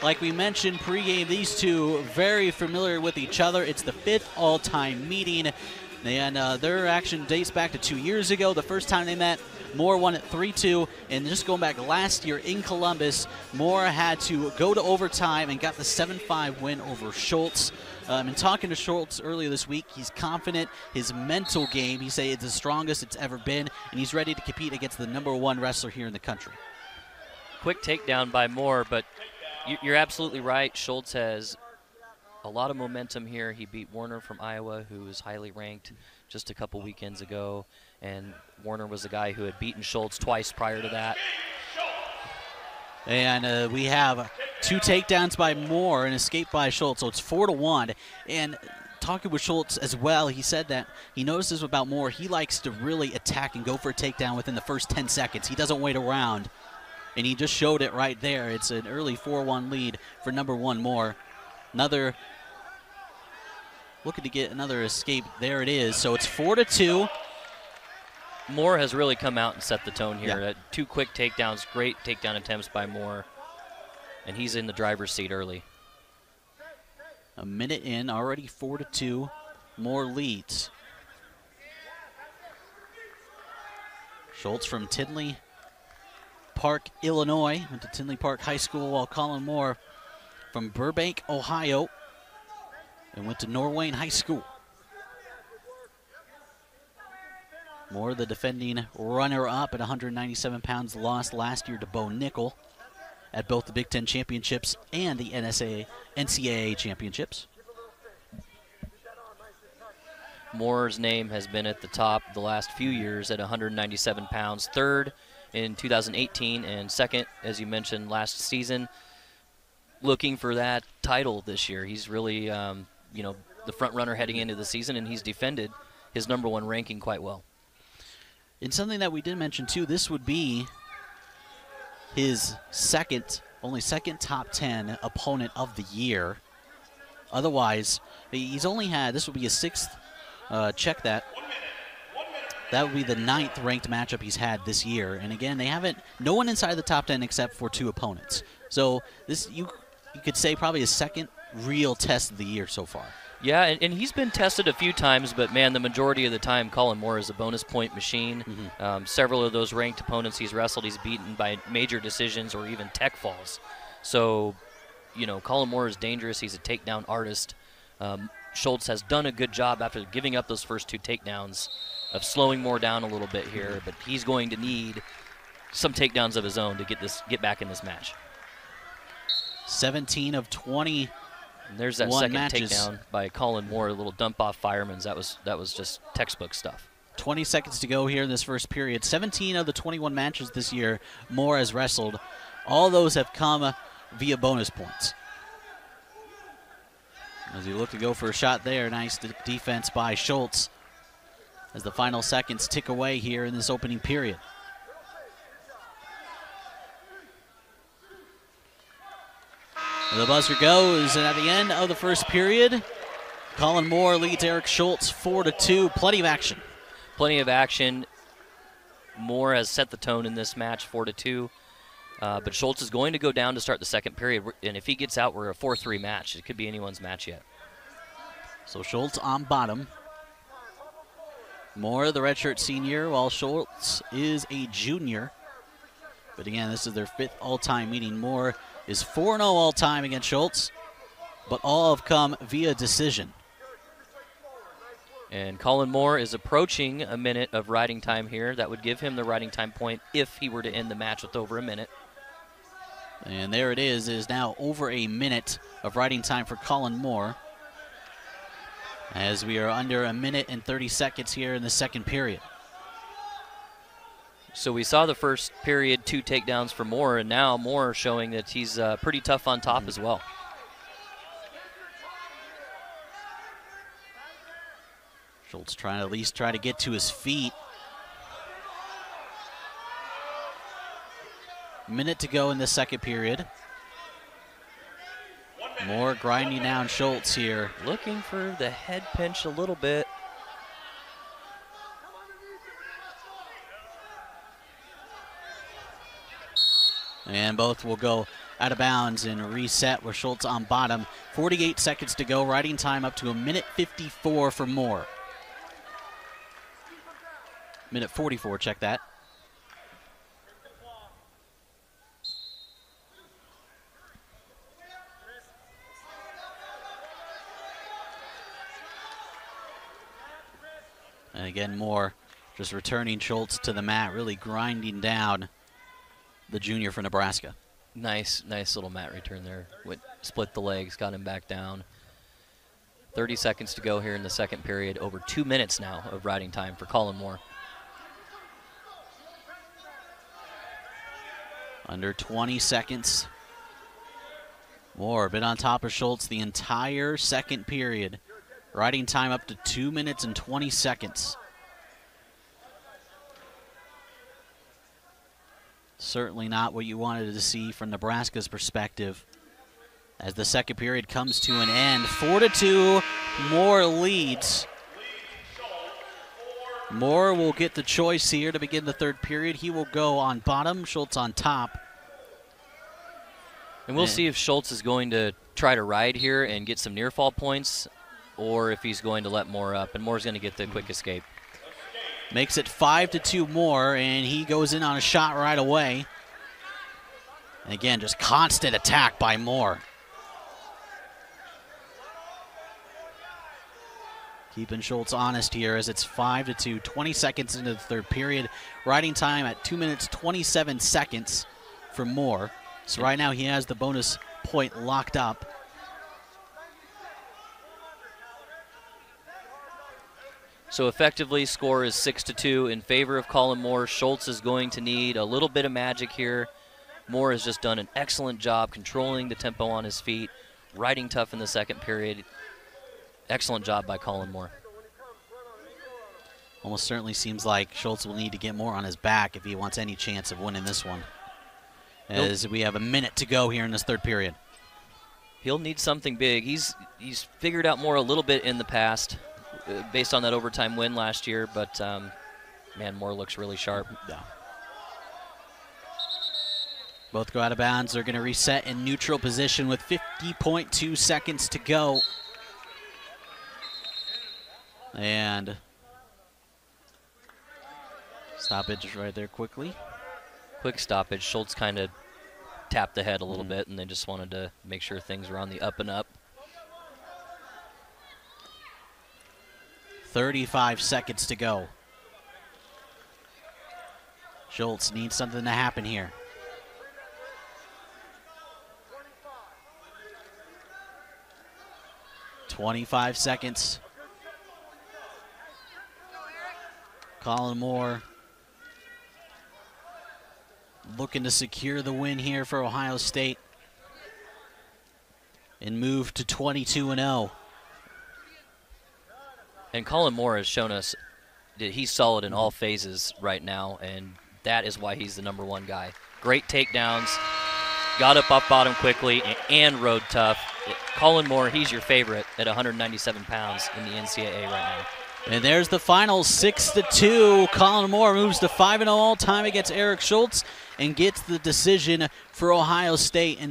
like we mentioned pregame, these two very familiar with each other. It's the 5th all-time meeting, and their action dates back to 2 years ago. The first time they met, Moore won it 3-2, and just going back last year in Columbus, Moore had to go to overtime and got the 7-5 win over Schultz. And talking to Schultz earlier this week, he's confident. His mental game, he said, it's the strongest it's ever been, and he's ready to compete against the #1 wrestler here in the country. Quick takedown by Moore, but you're absolutely right. Schultz has a lot of momentum here. He beat Warner from Iowa, who is highly ranked just a couple weekends ago, and Warner was the guy who had beaten Schultz twice prior to that. And we have 2 takedowns by Moore and escape by Schultz, so it's 4-1. And talking with Schultz as well, he said that he notices about Moore, he likes to really attack and go for a takedown within the first 10 seconds. He doesn't wait around, and he just showed it right there. It's an early 4-1 lead for #1 Moore. Looking to get another escape. There it is. So it's 4-2. Moore has really come out and set the tone here. Yeah. 2 quick takedowns, great takedown attempts by Moore, and he's in the driver's seat early. A minute in, already 4-2. Moore leads. Schultz from Tinley Park, Illinois, went to Tinley Park High School, while Kollin Moore from Burbank, Ohio, and went to Norwayne High School. Moore, the defending runner-up at 197 pounds, lost last year to Bo Nickel at both the Big Ten Championships and the NCAA Championships. Moore's name has been at the top the last few years at 197 pounds, 3rd in 2018 and 2nd, as you mentioned, last season. Looking for that title this year. He's really, the front runner heading into the season, and he's defended his #1 ranking quite well. And something that we did mention too, this would be his only second top 10 opponent of the year. Otherwise, he's only had, this would be his 6th, check that. That would be the 9th ranked matchup he's had this year. And again, no one inside the top 10 except for 2 opponents. So this, you could say probably his 2nd real test of the year so far. Yeah, and he's been tested a few times, but, man, the majority of the time, Kollin Moore is a bonus point machine. Mm-hmm. Several of those ranked opponents he's wrestled, he's beaten by major decisions or even tech falls. So, Kollin Moore is dangerous. He's a takedown artist. Schultz has done a good job after giving up those first 2 takedowns of slowing Moore down a little bit here, but he's going to need some takedowns of his own to get back in this match. 17 of 20. And there's that second takedown by Kollin Moore, a little dump-off fireman's. That was just textbook stuff. 20 seconds to go here in this first period. 17 of the 21 matches this year Moore has wrestled. All those have come via bonus points. As he looked to go for a shot there, nice defense by Schultz as the final seconds tick away here in this opening period. The buzzer goes, and at the end of the first period, Kollin Moore leads Eric Schultz 4-2. Plenty of action. Plenty of action. Moore has set the tone in this match, 4-2. But Schultz is going to go down to start the second period, and if he gets out, we're a 4-3 match. It could be anyone's match yet. So Schultz on bottom. Moore, the redshirt senior, while Schultz is a junior. But again, this is their 5th all-time meeting. Moore is 4-0 all-time against Schultz, but all have come via decision. And Kollin Moore is approaching a minute of riding time here. That would give him the riding time point if he were to end the match with over a minute. And there it is. It is now over a minute of riding time for Kollin Moore, as we are under a minute and 30 seconds here in the second period. So we saw the first period, 2 takedowns for Moore, and now Moore showing that he's pretty tough on top as well. Schultz trying to at least try to get to his feet. Minute to go in the second period. Moore grinding down Schultz here. Looking for the head pinch a little bit. And both will go out of bounds and reset with Schultz on bottom. 48 seconds to go. Riding time up to 1:54 for Moore. 1:44, check that. And again, Moore just returning Schultz to the mat, really grinding down the junior for Nebraska. Nice little mat return there. Split the legs, got him back down. 30 seconds to go here in the second period. Over 2 minutes now of riding time for Kollin Moore. Under 20 seconds. Moore been on top of Schultz the entire second period. Riding time up to 2 minutes and 20 seconds. Certainly not what you wanted to see from Nebraska's perspective. As the second period comes to an end, 4-2, Moore leads. Moore will get the choice here to begin the third period. He will go on bottom, Schultz on top. And we'll see if Schultz is going to try to ride here and get some near fall points, or if he's going to let Moore up, and Moore's going to get the quick escape. Makes it 5-2 Moore, and he goes in on a shot right away. And again, just constant attack by Moore. Keeping Schultz honest here as it's 5-2, 20 seconds into the third period. Riding time at 2 minutes, 27 seconds for Moore. So right now he has the bonus point locked up. So effectively, score is 6-2 in favor of Kollin Moore. Schultz is going to need a little bit of magic here. Moore has just done an excellent job controlling the tempo on his feet, riding tough in the second period. Excellent job by Kollin Moore. Almost certainly seems like Schultz will need to get Moore on his back if he wants any chance of winning this one. As we have a minute to go here in this third period. He'll need something big. He's figured out Moore a little bit in the past, based on that overtime win last year, but man, Moore looks really sharp. Yeah. Both go out of bounds. They're going to reset in neutral position with 50.2 seconds to go. And stoppage right there quickly. Quick stoppage. Schultz kind of tapped the head a little bit, and they just wanted to make sure things were on the up and up. 35 seconds to go. Schultz needs something to happen here. .25 seconds. Kollin Moore looking to secure the win here for Ohio State and move to 22-0. And Kollin Moore has shown us that he's solid in all phases right now, and that is why he's the #1 guy. Great takedowns, got up off bottom quickly, and rode tough. Kollin Moore, he's your favorite at 197 pounds in the NCAA right now. And there's the final, 6-2. Kollin Moore moves to 5-0 all time against Eric Schultz and gets the decision for Ohio State. And